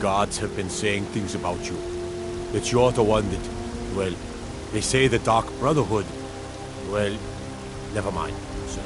gods have been saying things about you. That you're the one that, well, they say the Dark Brotherhood. Well, never mind, sir.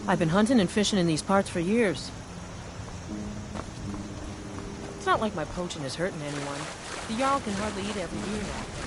I've been hunting and fishing in these parts for years. It's not like my poaching is hurting anyone. The Jarl can hardly eat every year now.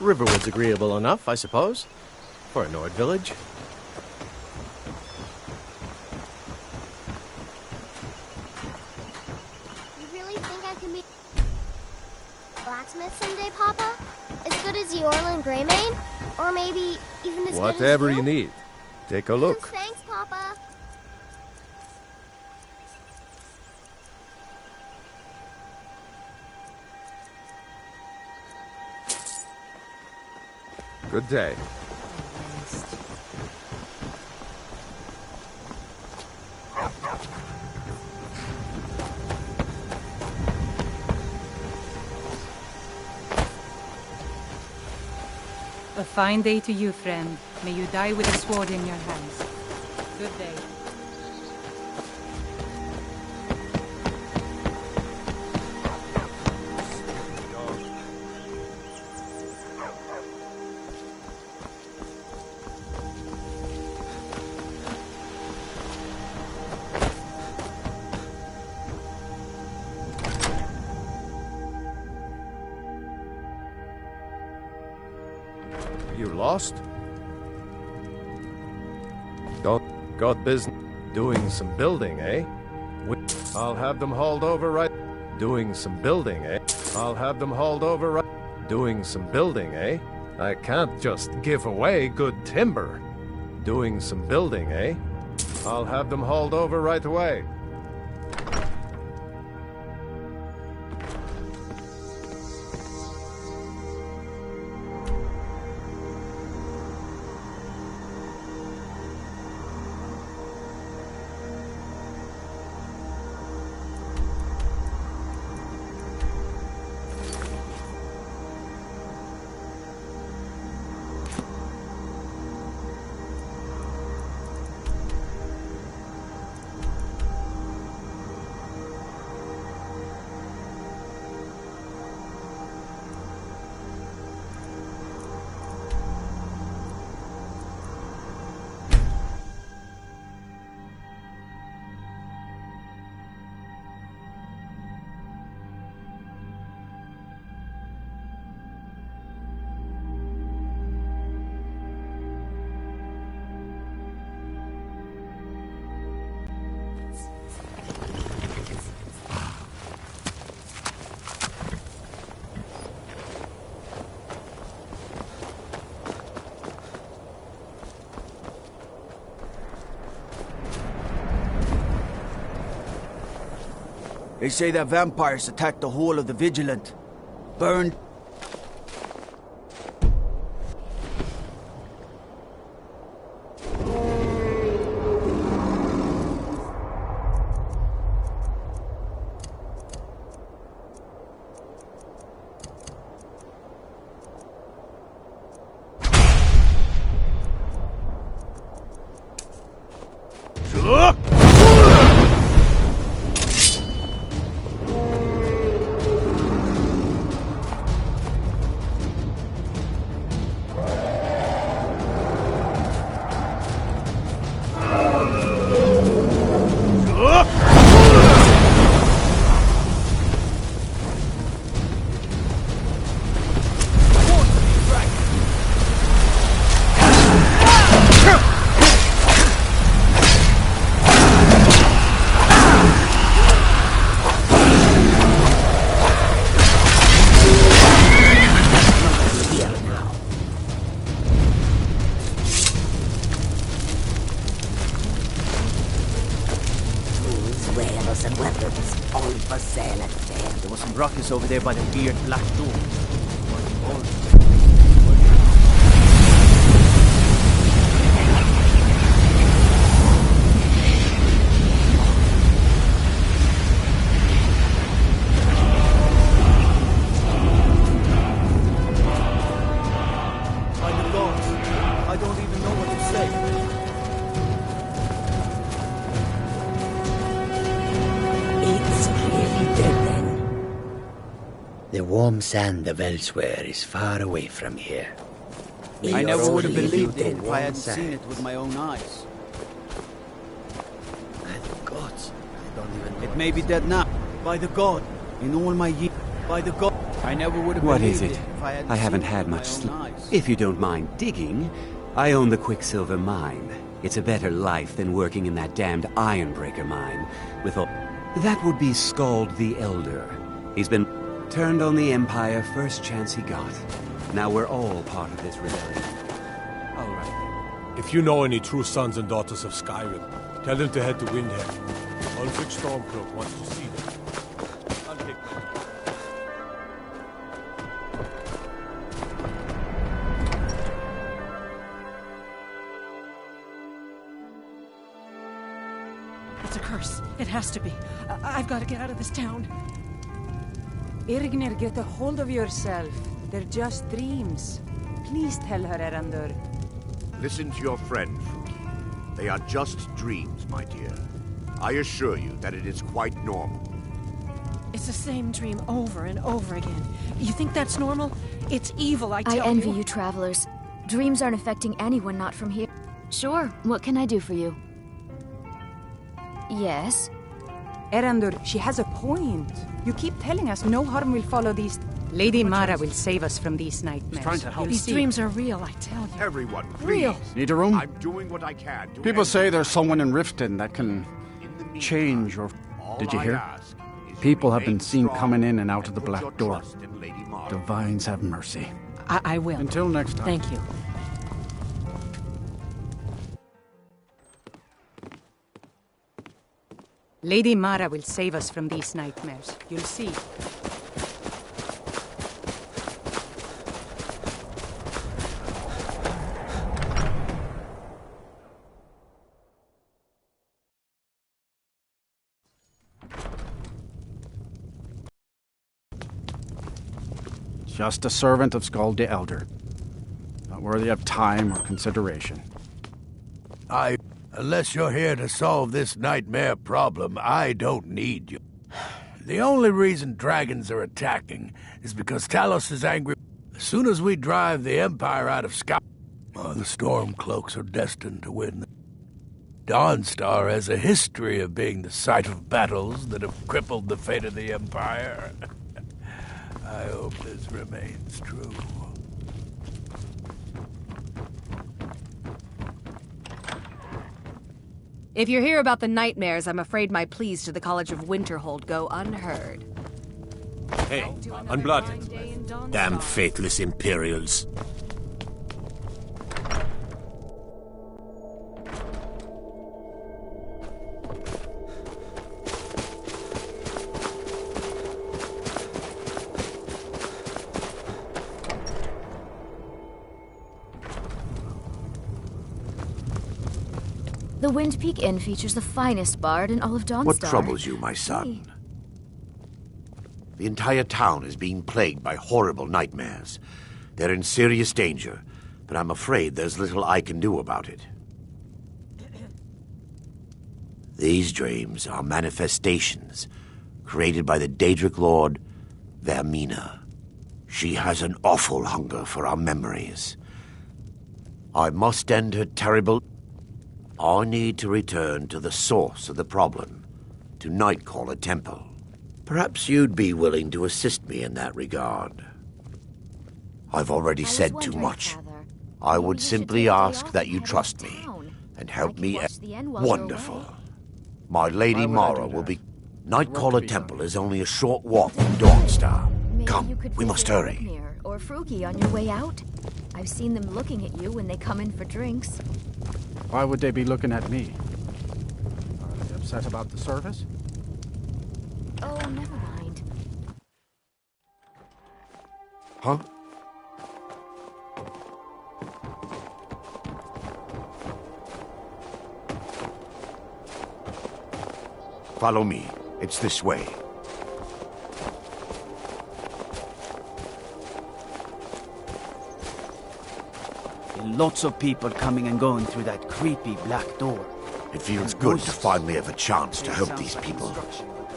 Riverwood's agreeable enough, I suppose, for a Nord village. You really think I can be blacksmith someday, Papa? As good as Yorlin Greymane? Or maybe even as Whatever good as you need. Take a look. Thanks, Papa. Good day. A fine day to you, friend. May you die with a sword in your hands. Good day. You lost? Got business. Doing some building, eh? I'll have them hauled over right. Doing some building, eh? I'll have them hauled over right. Doing some building, eh? I can't just give away good timber. Doing some building, eh? I'll have them hauled over right away. They say that vampires attacked the whole of the Vigilant. Burned. And weapons, all for sale at fair. There was some ruckus over there by the weird black door. By the gods, I don't even know what to say. The warm sand of elsewhere is far away from here. I never would have only believed it dead if I hadn't warm seen it sands. with my own eyes. By the gods, I don't even know. It may be dead now. By the god, in all my years. By the god. I never would have What believed is it? if I I haven't seen had it with much my sleep. own eyes. If you don't mind digging, I own the Quicksilver mine. It's a better life than working in that damned Ironbreaker mine with all... That would be Skald the Elder. He's been turned on the Empire first chance he got. Now we're all part of this rebellion. All right. If you know any true sons and daughters of Skyrim, tell them to head to Windhelm. Ulfric Stormcloak wants to see them. I'll take my time. It's a curse. It has to be. I've got to get out of this town. Irgnir, get a hold of yourself. They're just dreams. Please tell her, Erandur. Listen to your friend, Fruki. They are just dreams, my dear. I assure you that it is quite normal. It's the same dream over and over again. You think that's normal? It's evil, I tell you. I envy you travelers. Dreams aren't affecting anyone not from here. Sure, what can I do for you? Yes? Erandur, she has a point. You keep telling us no harm will follow these... Lady Mara will save us from these nightmares. Trying to help. These dreams are real, I tell you. Everyone, please. Real. Need a room? I'm doing what I can. People say there's someone in Riften that can change your... Did you hear? People have been seen coming in and out of the black door. Divines have mercy. I will. Until next time. Thank you. Lady Mara will save us from these nightmares. You'll see. Just a servant of Skald the Elder. Not worthy of time or consideration. Unless you're here to solve this nightmare problem, I don't need you. The only reason dragons are attacking is because Talos is angry. As soon as we drive the Empire out of Skyrim, the Stormcloaks are destined to win. Dawnstar has a history of being the site of battles that have crippled the fate of the Empire. I hope this remains true. If you're here about the nightmares, I'm afraid my pleas to the College of Winterhold go unheard. Hey, unblooded. Damn faithless Imperials. The Wind Peak Inn features the finest bard in all of Dawnstar. What troubles you, my son? The entire town is being plagued by horrible nightmares. They're in serious danger, but I'm afraid there's little I can do about it. These dreams are manifestations created by the Daedric Lord, Vermina. She has an awful hunger for our memories. I must end her terrible... I need to return to the source of the problem, to Nightcaller Temple. Perhaps you'd be willing to assist me in that regard. I've already said too much. I would simply ask that you trust me and help me. Wonderful. My Lady Mara will be... Nightcaller Temple is only a short walk from Dawnstar. Come, we must hurry. Or Fruki on your way out. I've seen them looking at you when they come in for drinks. Why would they be looking at me? Are they upset about the service? Oh, never mind. Huh? Follow me. It's this way. Lots of people coming and going through that creepy black door. It feels good to finally have a chance to help these people.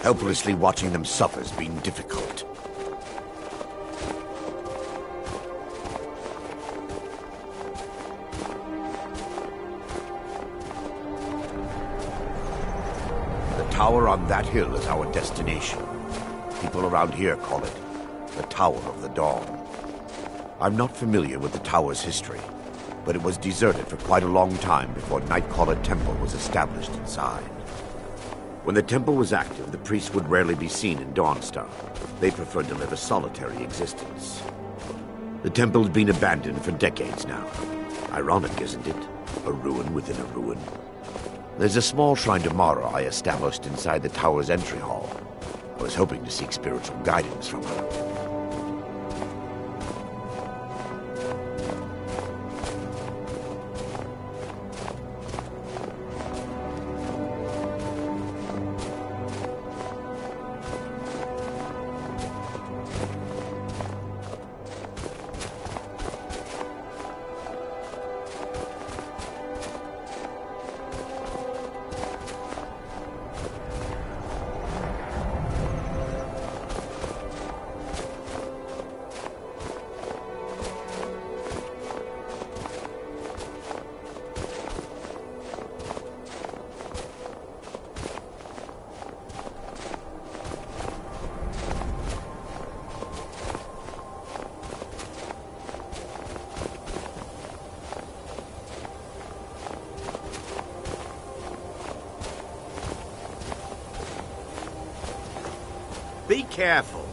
Helplessly watching them suffer has been difficult. The tower on that hill is our destination. People around here call it the Tower of the Dawn. I'm not familiar with the tower's history, but it was deserted for quite a long time before Nightcaller Temple was established inside. When the temple was active, the priests would rarely be seen in Dawnstar. They preferred to live a solitary existence. The temple's been abandoned for decades now. Ironic, isn't it? A ruin within a ruin. There's a small shrine to Mara I established inside the tower's entry hall. I was hoping to seek spiritual guidance from her. Be careful.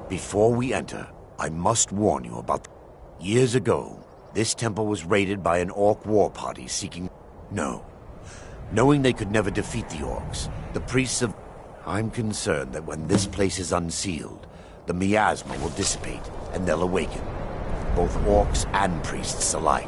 Before we enter, I must warn you about... Years ago, this temple was raided by an orc war party seeking... No. Knowing they could never defeat the orcs, the priests of... I'm concerned that when this place is unsealed, the miasma will dissipate and they'll awaken. Both orcs and priests alike.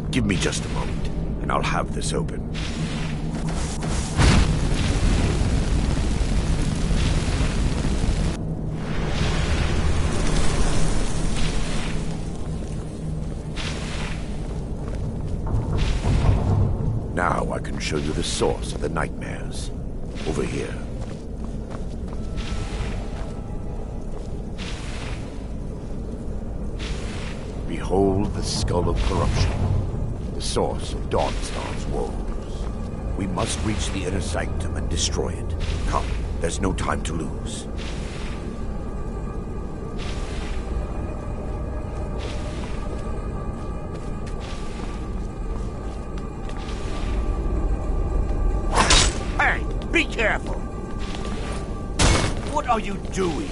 Give me just a moment, and I'll have this open. Now I can show you the source of the nightmares. Over here. hold the skull of corruption, the source of Dawnstar's woes. We must reach the inner sanctum and destroy it. Come, there's no time to lose. Hey, be careful! What are you doing?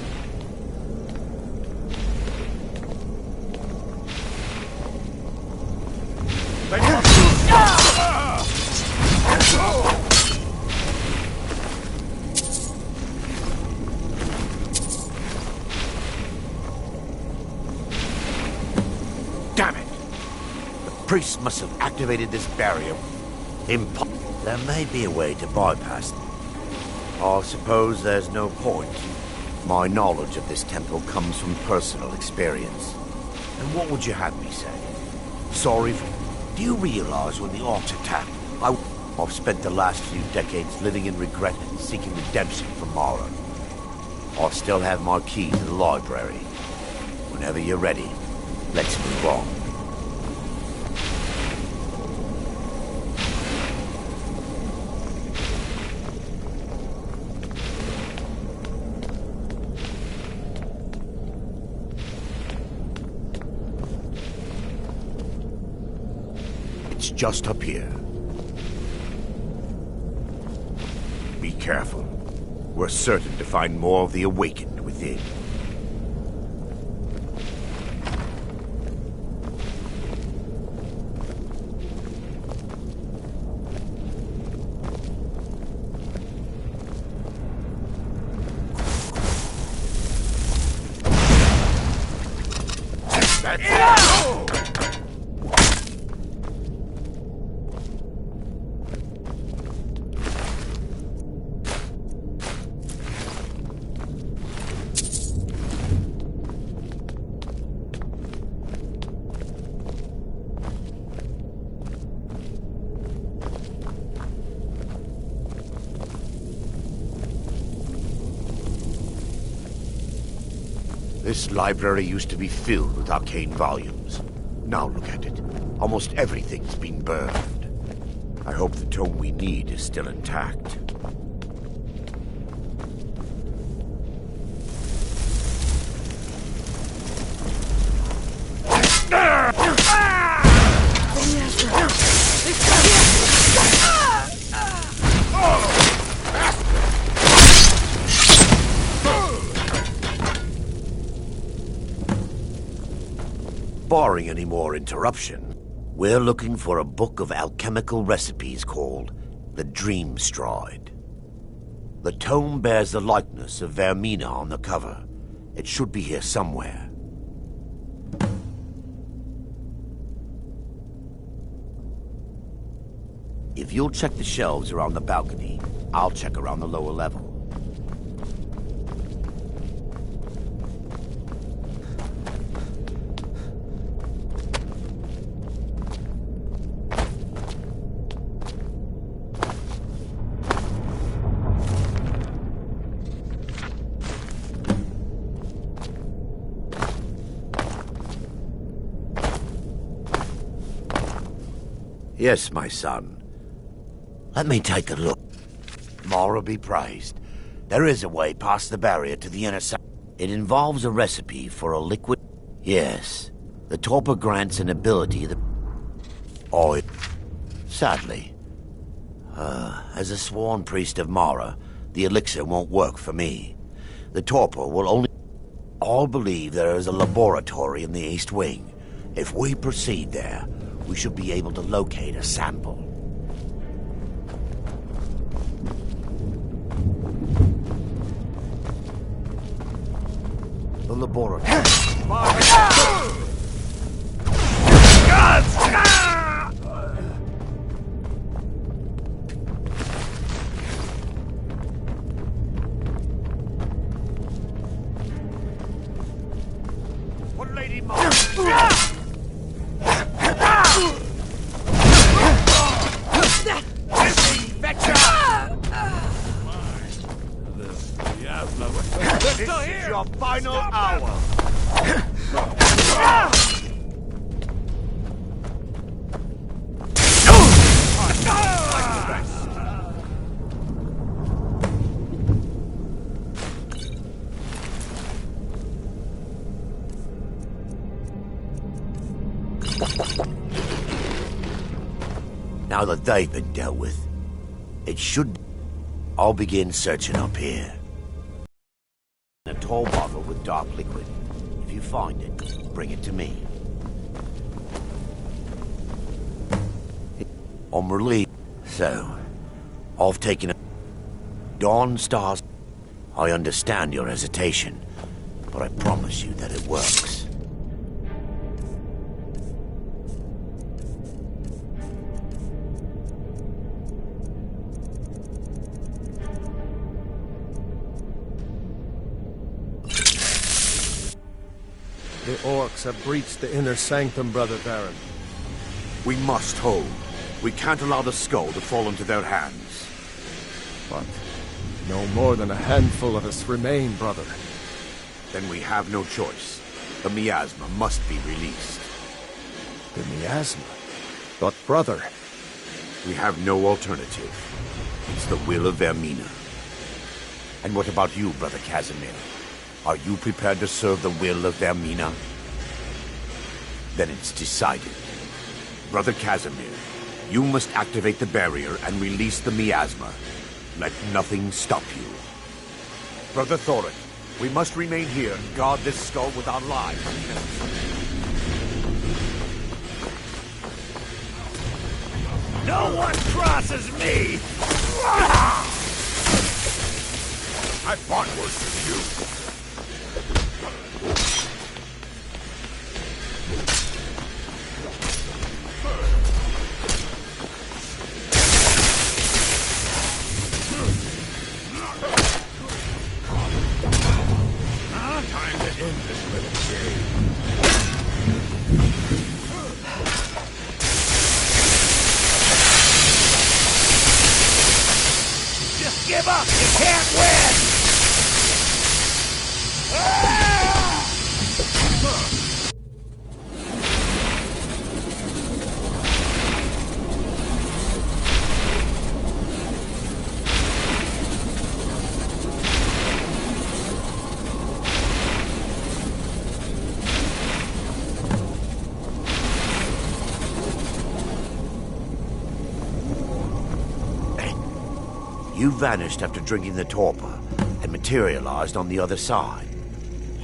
Damn it! The priest must have activated this barrier. There may be a way to bypass it. I suppose there's no point. My knowledge of this temple comes from personal experience. And what would you have me say? Sorry for... Do you realize when the Orcs attacked, I've spent the last few decades living in regret and seeking redemption from Mara. I still have my key to the library. Whenever you're ready, let's move on. It's just up here. Be careful. We're certain to find more of the awakened within. This library used to be filled with arcane volumes. Now look at it. Almost everything's been burned. I hope the tome we need is still intact. Barring any more interruption, we're looking for a book of alchemical recipes called the Dream Stride. The tome bears the likeness of Vermina on the cover. It should be here somewhere. If you'll check the shelves around the balcony, I'll check around the lower level. Yes, my son. Let me take a look. Mara be praised. There is a way past the barrier to the inner side. It involves a recipe for a liquid... Yes. The torpor grants an ability that... Oh, sadly. As a sworn priest of Mara, the elixir won't work for me. The torpor will only... All believe there is a laboratory in the East Wing. If we proceed there, we should be able to locate a sample. The laboratory. What lady This is your final hour. Now that they've been dealt with, it should... I'll begin searching up here. A tall bottle with dark liquid. If you find it, bring it to me. I'm relieved. So, I've taken a... Dawn Stars... I understand your hesitation, but I promise you that it works. The orcs have breached the inner sanctum, Brother Baron. We must hold. We can't allow the skull to fall into their hands. But no more than a handful of us remain, brother. Then we have no choice. The miasma must be released. The miasma? But, brother... We have no alternative. It's the will of Vermina. And what about you, Brother Casimir? Are you prepared to serve the will of Vermina? Then it's decided. Brother Casimir, you must activate the barrier and release the miasma. Let nothing stop you. Brother Thoric, we must remain here and guard this skull with our lives. No one crosses me! I fought worse than you. Time to end this little game. Just give up! You can't win! You vanished after drinking the torpor and materialized on the other side.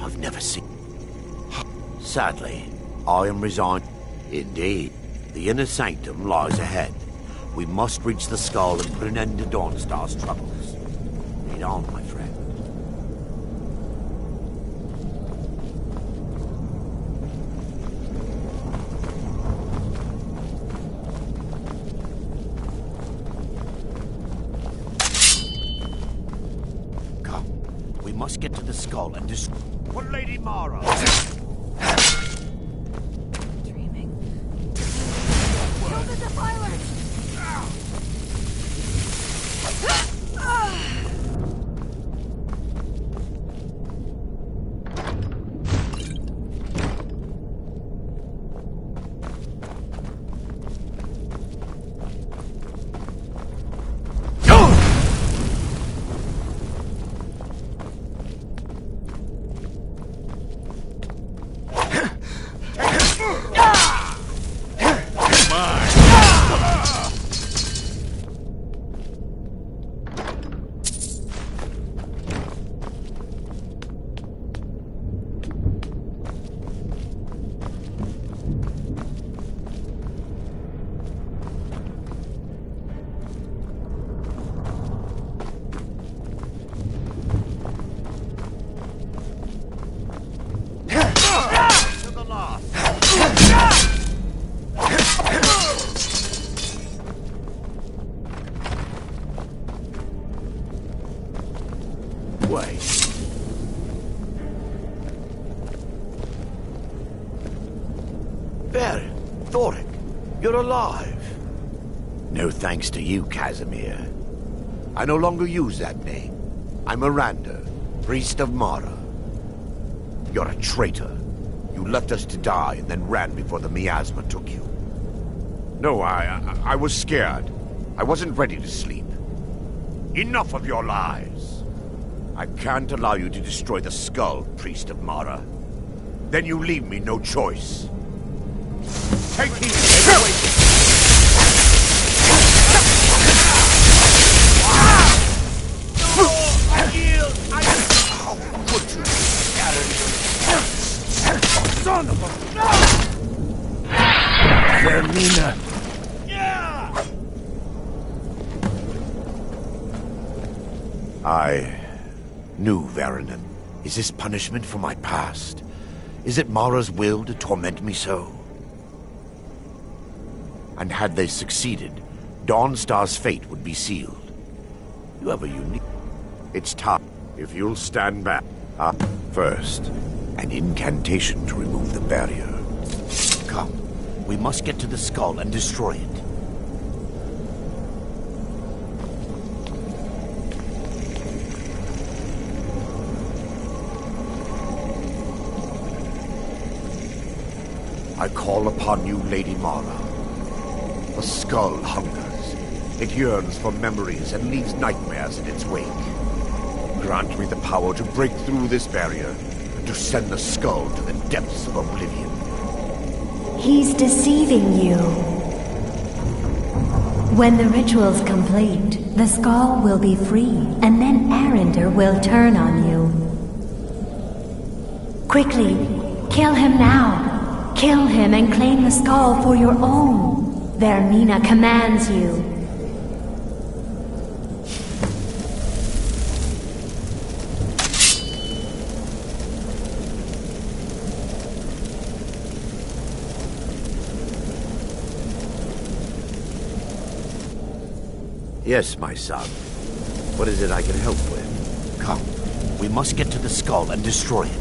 I've never seen... Sadly, I am resigned. Indeed, the inner sanctum lies ahead. We must reach the skull and put an end to Dawnstar's troubles. Read on, my friend. We must get to the skull and destroy... For Lady Mara! Dreaming. Kill the defilers! There, Thoric, you're alive. No thanks to you, Casimir. I no longer use that name. I'm Miranda, priest of Mara. You're a traitor. You left us to die and then ran before the miasma took you. No, I was scared. I wasn't ready to sleep. Enough of your lies. I can't allow you to destroy the skull, priest of Mara. Then you leave me no choice. Take heed! Take away! Son of a... Vermina. I knew Varanen. Is this punishment for my past? Is it Mara's will to torment me so? And had they succeeded, Dawnstar's fate would be sealed. You have a unique... It's time, if you'll stand back. First, an incantation to remove the barrier. Come, we must get to the skull and destroy it. I call upon you, Lady Mara. The skull hungers. It yearns for memories and leaves nightmares in its wake. Grant me the power to break through this barrier and to send the skull to the depths of oblivion. He's deceiving you. When the ritual's complete, the skull will be free, and then Arender will turn on you. Quickly, kill him now. Kill him and claim the skull for your own. Vermina commands you. Yes, my son. What is it I can help with? Come, we must get to the skull and destroy it.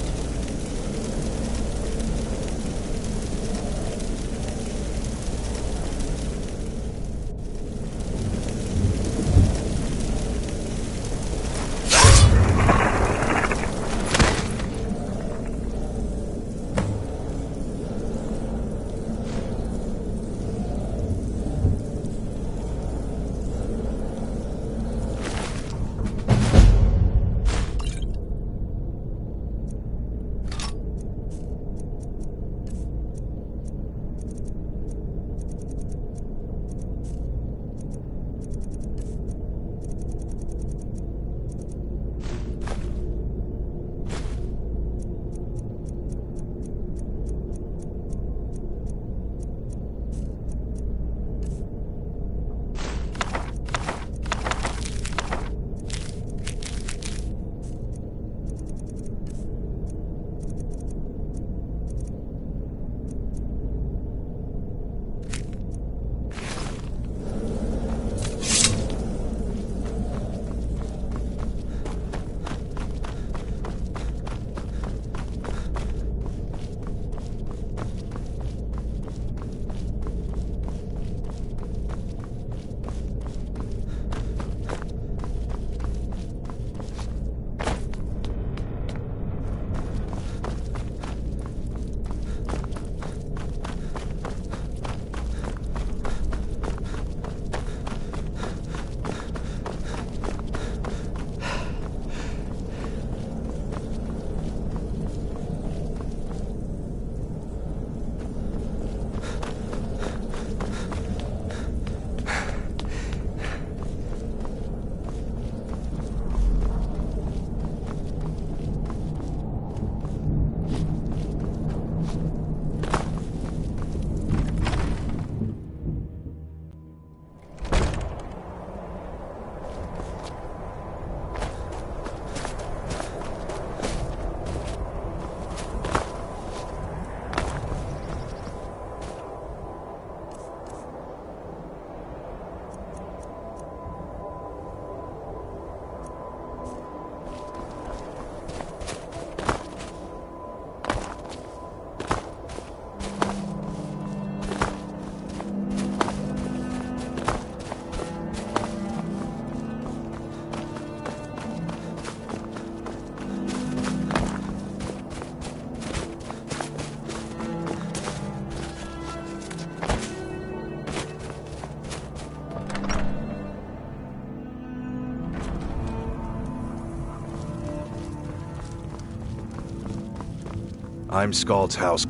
I'm Scald's house.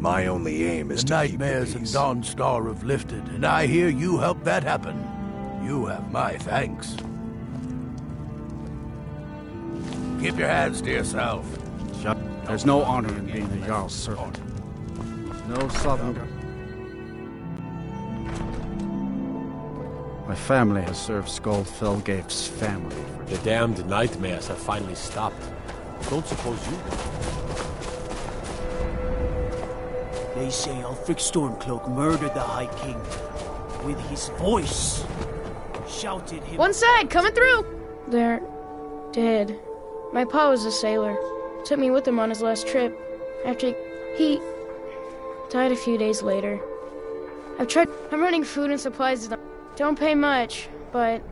My only aim is the to keep the nightmares and peace. Dawnstar have lifted, and I hear you helped that happen. You have my thanks. Keep your hands to yourself. There's no honor in being a Jarl's servant. No southern. My family has served Skald Felgaif's family for... The damned nightmares have finally stopped. Don't suppose you... They say Ulfric Stormcloak murdered the High King with his voice. Shouted him... One side, coming through! They're dead. My pa was a sailor. Took me with him on his last trip. After he died a few days later. I'm running food and supplies to them. Don't pay much, but...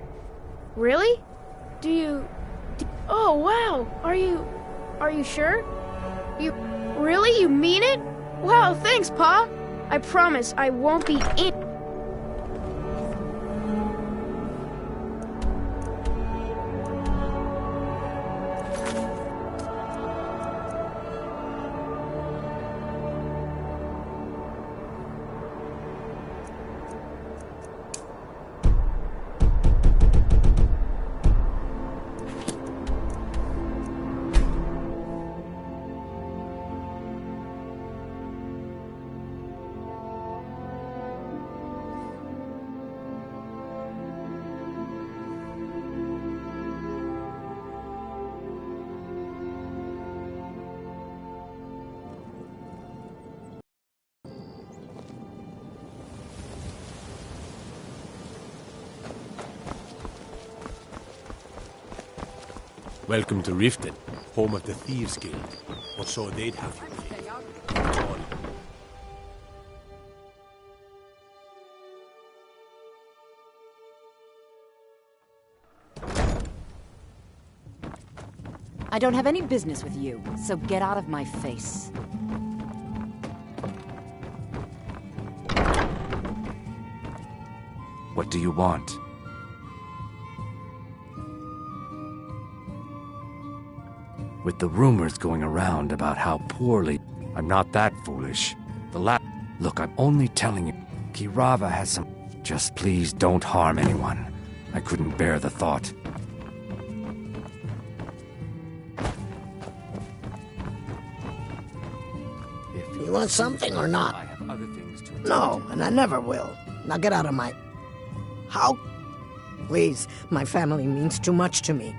Really? Oh, wow! Are you sure? Really? You mean it? Wow, thanks, Pa! I promise I won't be in... Welcome to Riften, home of the Thieves Guild. Or so they'd have you think. On. I don't have any business with you, so get out of my face. What do you want? With the rumors going around about how poorly... I'm not that foolish. Look, I'm only telling you. Kirava has some... Just please don't harm anyone. I couldn't bear the thought. You want something or not? No, and I never will. Now get out of my... How? Please, my family means too much to me.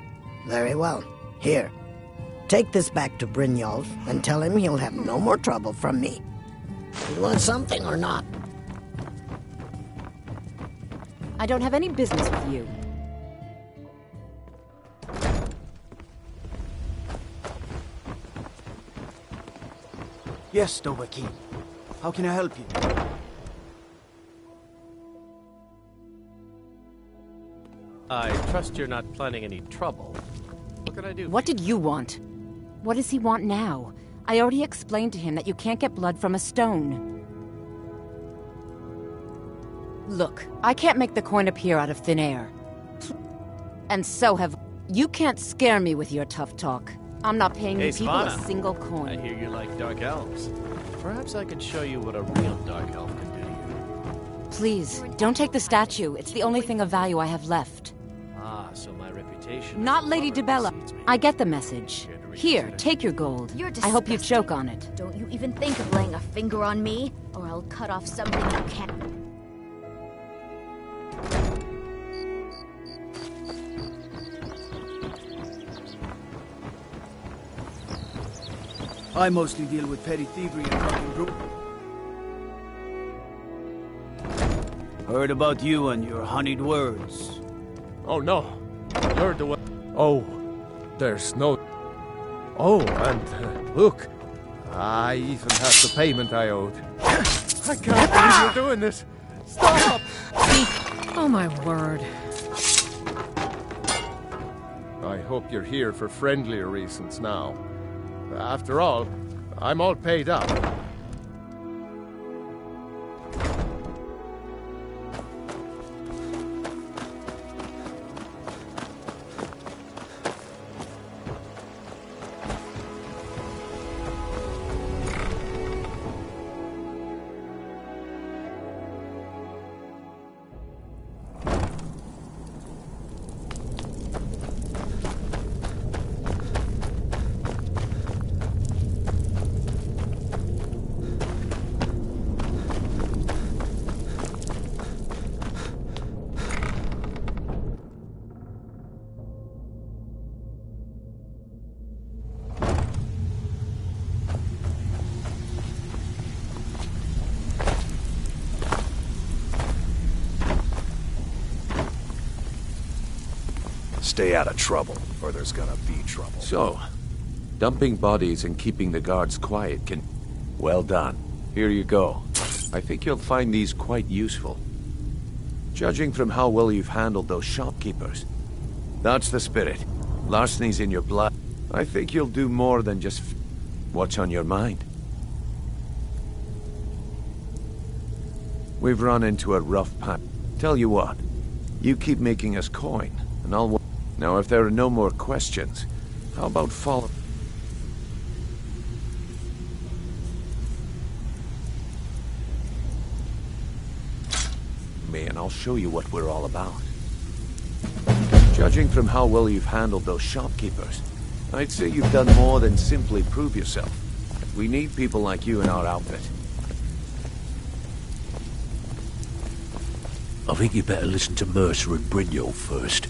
Very well. Here. Take this back to Brynjolf and tell him he'll have no more trouble from me. You want something or not? I don't have any business with you. Yes, Dovahkiin. How can I help you? I trust you're not planning any trouble. What can I do? What did you want? What does he want now? I already explained to him that you can't get blood from a stone. Look, I can't make the coin appear out of thin air. And so have... You can't scare me with your tough talk. I'm not paying you people a single coin. I hear you like dark elves. Perhaps I could show you what a real dark elf can do to you. Please, don't take the statue. It's the only thing of value I have left. Ah, so my reputation... Not Lady Dibella. I get the message. Here, take your gold. I hope you choke on it. Don't you even think of laying a finger on me, or I'll cut off something you can't... I mostly deal with petty thievery and drunken group. Heard about you and your honeyed words. Oh no, you're the one. Oh, there's no... Oh, and look, I even have the payment I owed. I can't believe you're doing this. Stop! Oh my word. I hope you're here for friendlier reasons now. After all, I'm all paid up. Stay out of trouble, or there's gonna be trouble. So, dumping bodies and keeping the guards quiet can... Well done. Here you go. I think you'll find these quite useful. Judging from how well you've handled those shopkeepers. That's the spirit. Larceny's in your blood. I think you'll do more than just... What's on your mind? We've run into a rough patch. Tell you what, you keep making us coin, and I'll... Now, if there are no more questions, how about follow... me, and I'll show you what we're all about. Judging from how well you've handled those shopkeepers, I'd say you've done more than simply prove yourself. We need people like you in our outfit. I think you better listen to Mercer and Brynjolf first.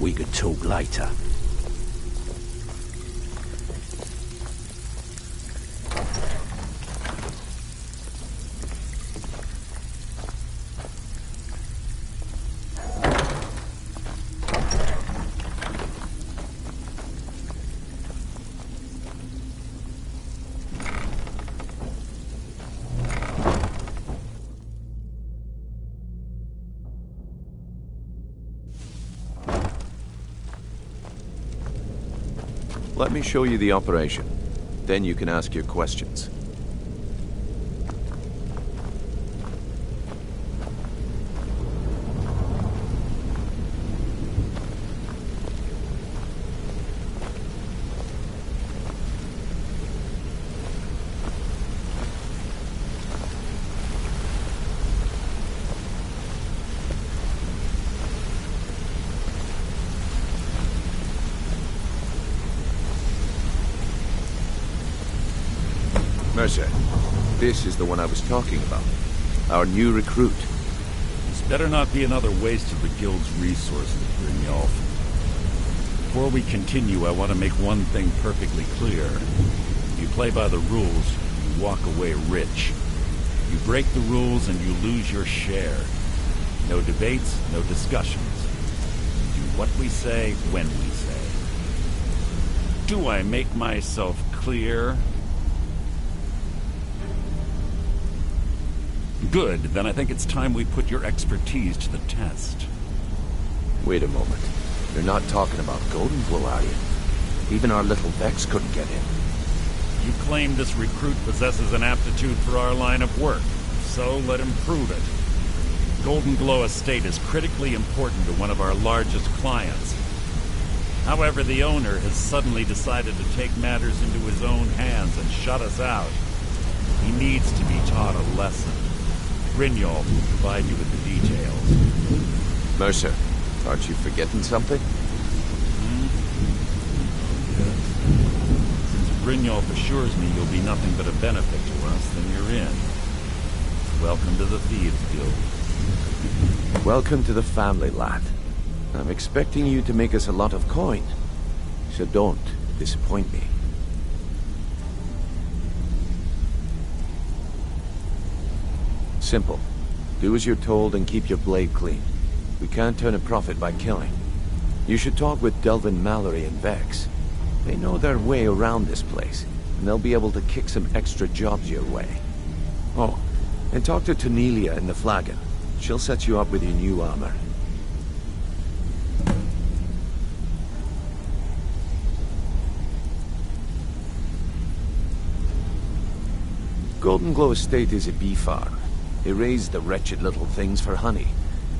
We can talk later. Let me show you the operation. Then you can ask your questions. Mercer, this is the one I was talking about. Our new recruit. This better not be another waste of the guild's resources, Brynjolf. Before we continue, I want to make one thing perfectly clear. If you play by the rules, you walk away rich. You break the rules and you lose your share. No debates, no discussions. Do what we say, when we say. Do I make myself clear? Good, then I think it's time we put your expertise to the test. Wait a moment. You're not talking about Goldenglow, are you? Even our little Vex couldn't get in. You claim this recruit possesses an aptitude for our line of work, so let him prove it. Goldenglow Estate is critically important to one of our largest clients. However, the owner has suddenly decided to take matters into his own hands and shut us out. He needs to be taught a lesson. Brynjolf will provide you with the details. Mercer, aren't you forgetting something? Since Brynjolf assures me you'll be nothing but a benefit to us, then you're in. Welcome to the Thieves Guild. Welcome to the family, lad. I'm expecting you to make us a lot of coin. So don't disappoint me. Simple. Do as you're told and keep your blade clean. We can't turn a profit by killing. You should talk with Delvin Mallory and Vex. They know their way around this place, and they'll be able to kick some extra jobs your way. Oh, and talk to Tonelia in the Flagon. She'll set you up with your new armor. Goldenglow Estate is a bee farm. They raise the wretched little things for honey.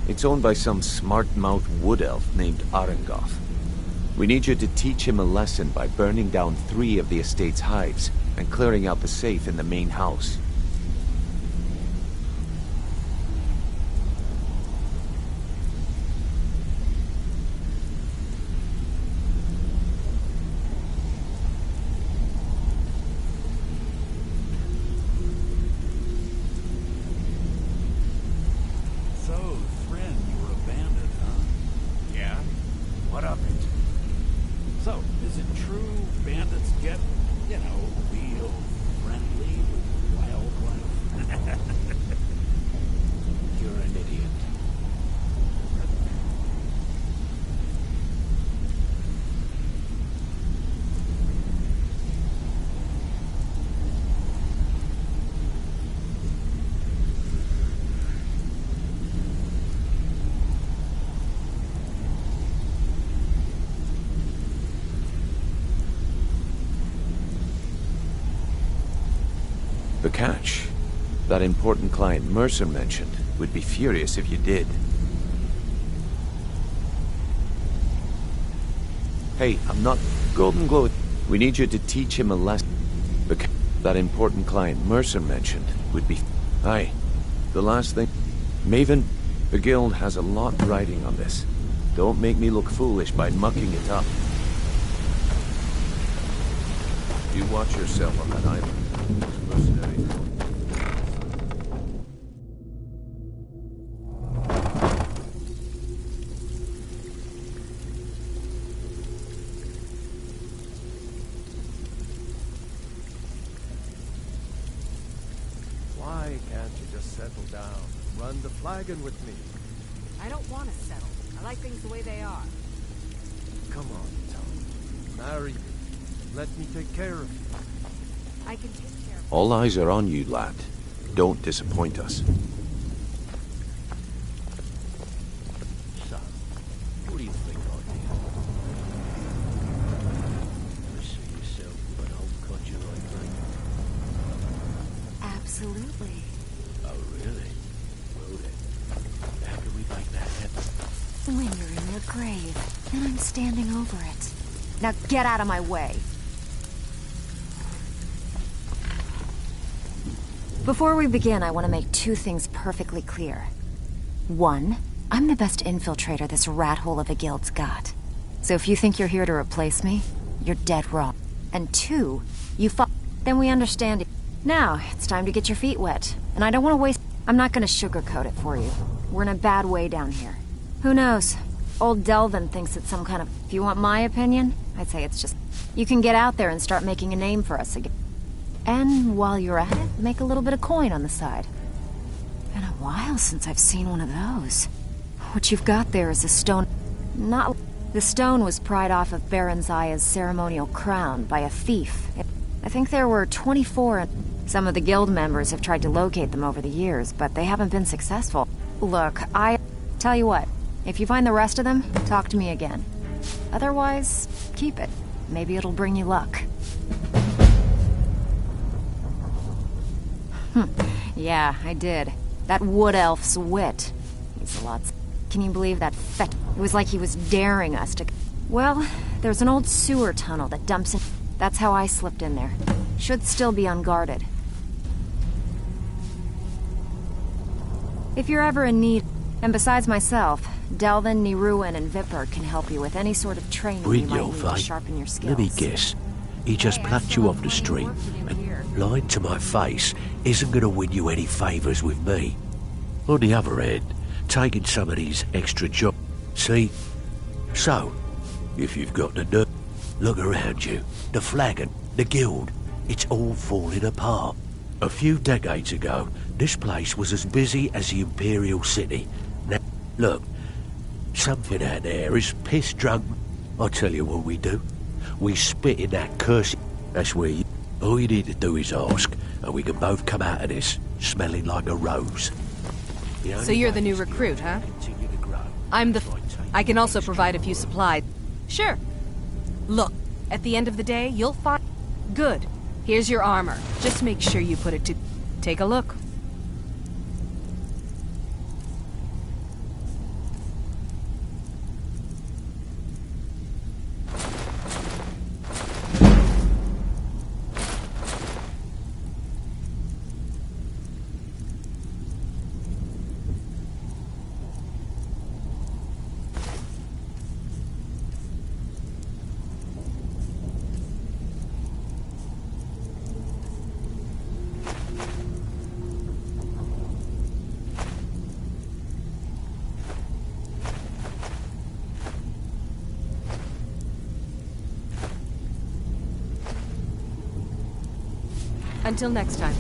It's owned by some smart-mouthed wood elf named Arengoth. We need you to teach him a lesson by burning down 3 of the estate's hives and clearing out the safe in the main house. Is it true bandits get, real friendly with wild The catch. That important client Mercer mentioned would be furious if you did. Hey, I'm not... Golden Glow... We need you to teach him a lesson. That important client Mercer mentioned would be... Aye. The last thing... Maven, the guild has a lot riding on this. Don't make me look foolish by mucking it up. You watch yourself on that island. Mercenaries... Why can't you just settle down? Run the flagon with me. I don't want to settle. I like things the way they are. Come on, Tom. Marry me. Let me take care of you. I can take care of All eyes are on you, lad. Don't disappoint us. Son, what do you think of me? You see yourself with an old codger like me? Absolutely. Oh, really? Well then, how can we make that happen? When you're in your grave, and I'm standing over it. Now get out of my way. Before we begin, I want to make two things perfectly clear. One, I'm the best infiltrator this rat hole of a guild's got. So if you think you're here to replace me, you're dead wrong. And two, then we understand it. Now, it's time to get your feet wet. And I don't want to waste... I'm not going to sugarcoat it for you. We're in a bad way down here. Who knows? Old Delvin thinks it's some kind of... If you want my opinion, I'd say it's just... You can get out there and start making a name for us again. And while you're at it, make a little bit of coin on the side. Been a while since I've seen one of those. What you've got there is a stone... Not... The stone was pried off of Baron Zaya's ceremonial crown by a thief. I think there were 24 and... Some of the guild members have tried to locate them over the years, but they haven't been successful. Look, Tell you what, if you find the rest of them, talk to me again. Otherwise, keep it. Maybe it'll bring you luck. Yeah, I did. That wood elf's wit. He's a lot... Can you believe that It was like he was daring us to... Well, there's an old sewer tunnel that dumps in... That's how I slipped in there. Should still be unguarded. If you're ever in need... And besides myself, Delvin, Niruin, and Vipper can help you with any sort of training you might need to sharpen your skills. Let me guess. He just plucked you off the street, and lying to my face isn't going to win you any favours with me. On the other hand, taking some of these extra jobs... See? So, if you've got the nerve, look around you. The flagon, the guild, it's all falling apart. A few decades ago, this place was as busy as the Imperial City. Now, look, something out there is piss drunk. I'll tell you what we do. We spit in that cursed... That's where you... All you need to do is ask, and we can both come out of this smelling like a rose. So you're the new recruit, huh? I'm the... I can also provide a few supplies. Sure. Look, at the end of the day, you'll find... Good. Here's your armor. Just make sure you put it to... Take a look. Until next time.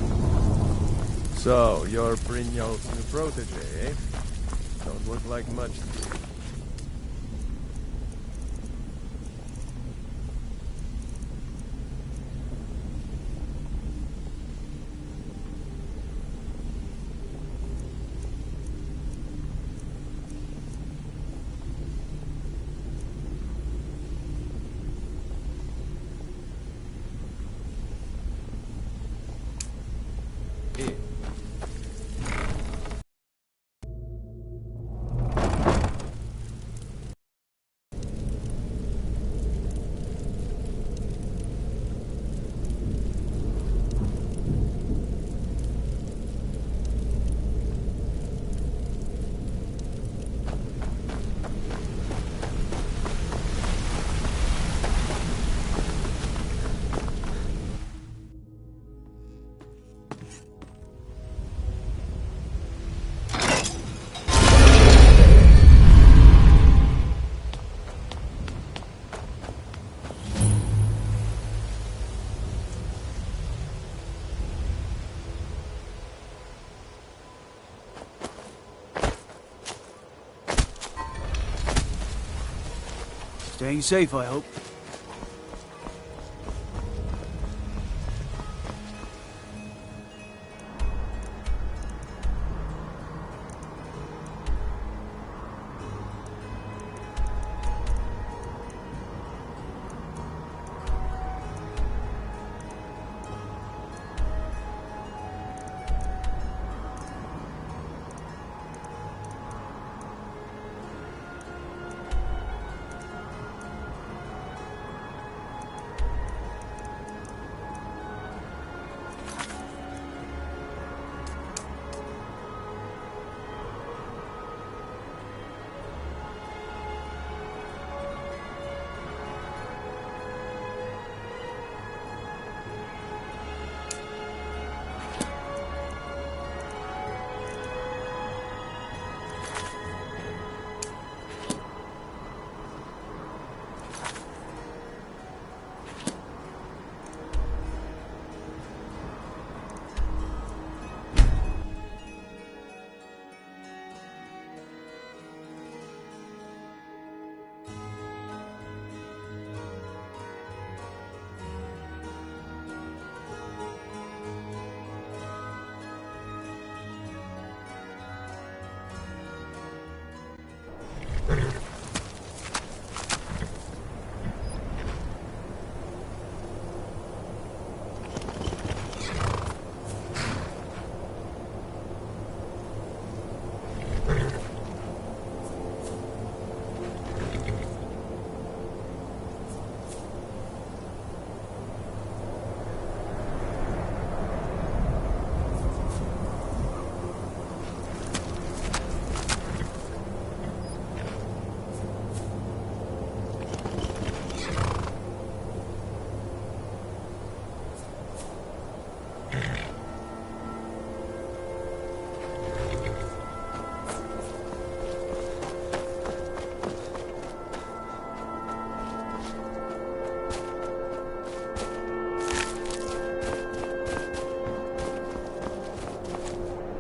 So, you're Brynjolf's new protege, eh? Don't look like much to me. Staying safe, I hope.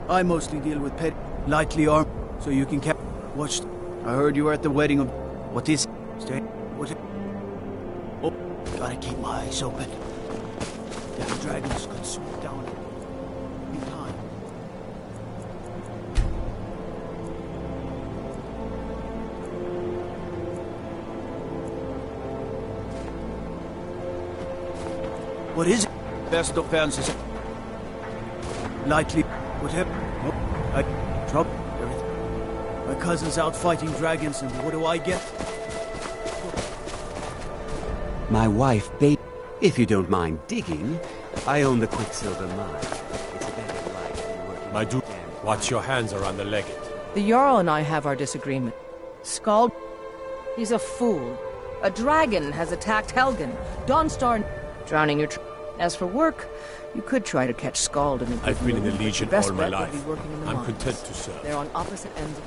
I mostly deal with pet, lightly armed, so you can watch. I heard you were at the wedding of. What is? Stay. What? Oh, gotta keep my eyes open. Damn dragons could swoop down in time. What is it? Best offenses. Lightly. Whatever. Oh, I drop everything. My cousin's out fighting dragons, and what do I get? My wife, babe. If you don't mind digging, I own the Quicksilver mine. It's a better life than working. My dude, watch your hands around the legate. The Jarl and I have our disagreement. Skald, he's a fool. A dragon has attacked Helgen. Dawnstar, drowning your. As for work, you could try to catch Skald in the. I've been in the Legion all my life. I'm content to serve. They're on opposite ends.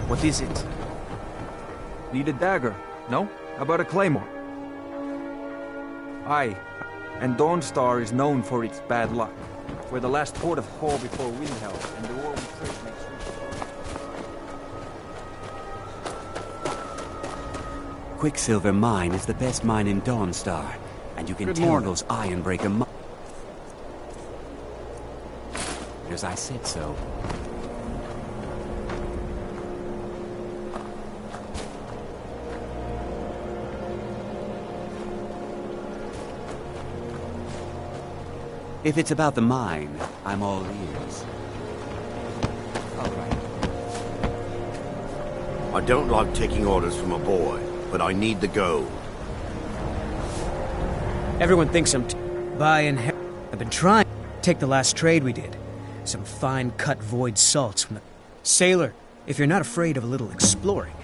What is it? Need a dagger? No? How about a claymore? Aye, and Dawnstar is known for its bad luck. We're the last port of call before Windhell, and the war we trade makes Quicksilver mine is the best mine in Dawnstar, and you can tell those Ironbreaker mines. Because I said so. If it's about the mine, I'm all ears. All right. I don't like taking orders from a boy, but I need the gold. Everyone thinks I'm buying. I've been trying to take the last trade we did. Some fine cut void salts from the sailor. If you're not afraid of a little exploring,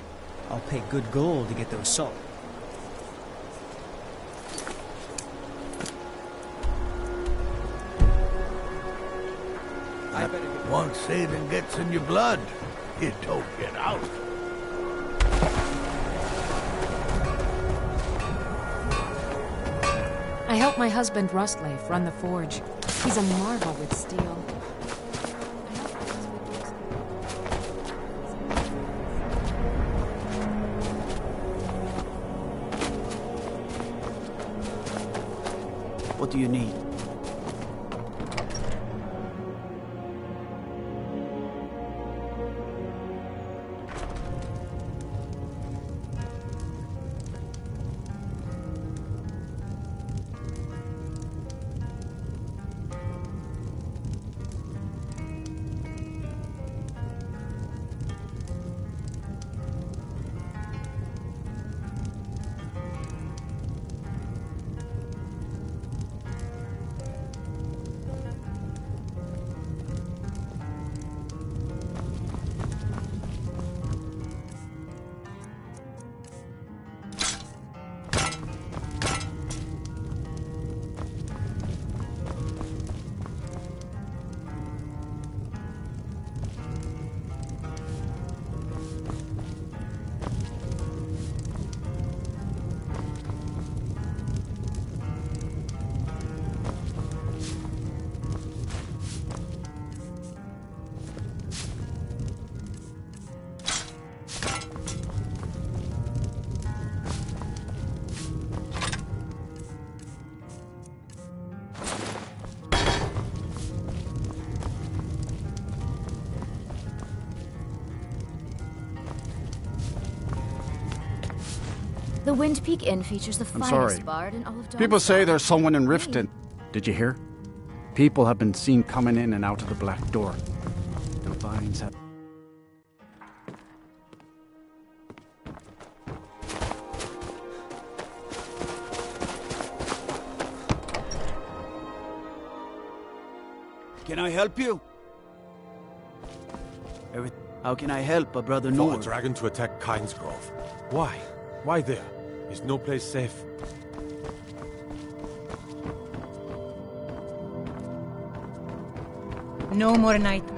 I'll pay good gold to get those salt. Once Satan gets in your blood, it don't get out. I help my husband Rustleif run the forge. He's a marvel with steel. What do you need? The Wind Peak Inn features the finest bard in all of Dawn. People say there's someone in Riften. Did you hear? People have been seen coming in and out of the Black Door. The vines have... Can I help you? How can I help a brother For Nord? a dragon to attack Kynesgrove. Why? Why there? Is no place safe? No more nightmares.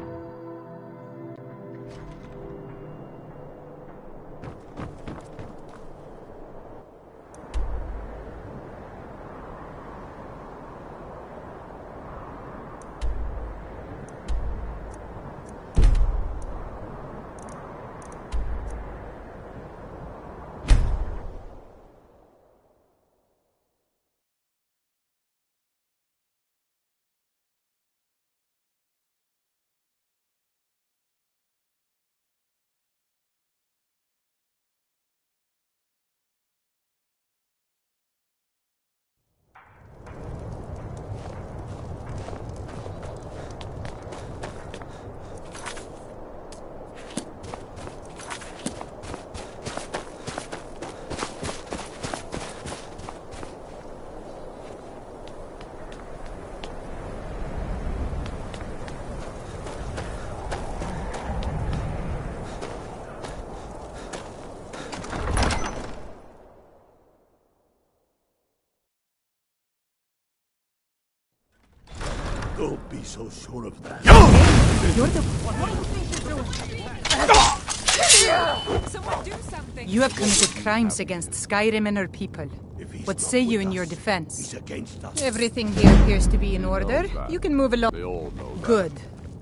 Don't be so sure of that. You're the one. Someone do something. You have committed crimes against Skyrim and her people. What say you in your defense? He's against us. Everything here appears to be in order. You can move along. They all know that. Good.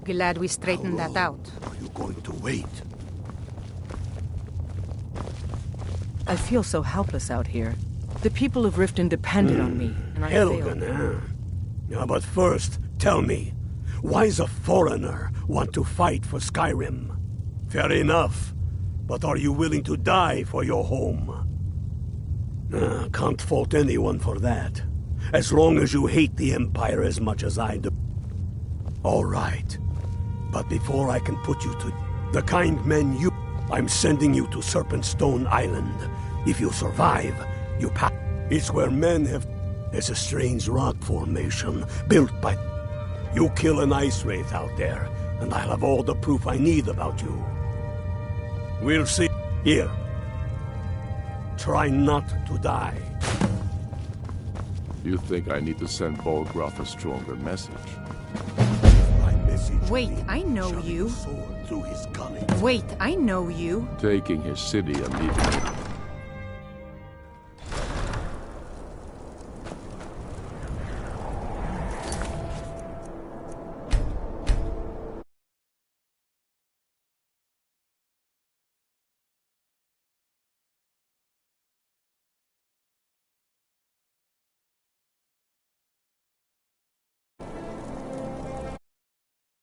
Glad we straightened that out. Are you going to wait? I feel so helpless out here. The people of Riften depended on me, and I failed. Helgen, huh? Yeah, but first, tell me, why does a foreigner want to fight for Skyrim? Fair enough, but are you willing to die for your home? Can't fault anyone for that, as long as you hate the Empire as much as I do. All right, but before I can put you to the kind men you... I'm sending you to Serpentstone Island. If you survive, you pass. It's where men have... There's a strange rock formation built by... You kill an ice wraith out there, and I'll have all the proof I need about you. We'll see. Here, Try not to die. You think I need to send Bolgroth a stronger message? Wait, I know you. Through his gullet. Wait, I know you. Taking his city and leaving it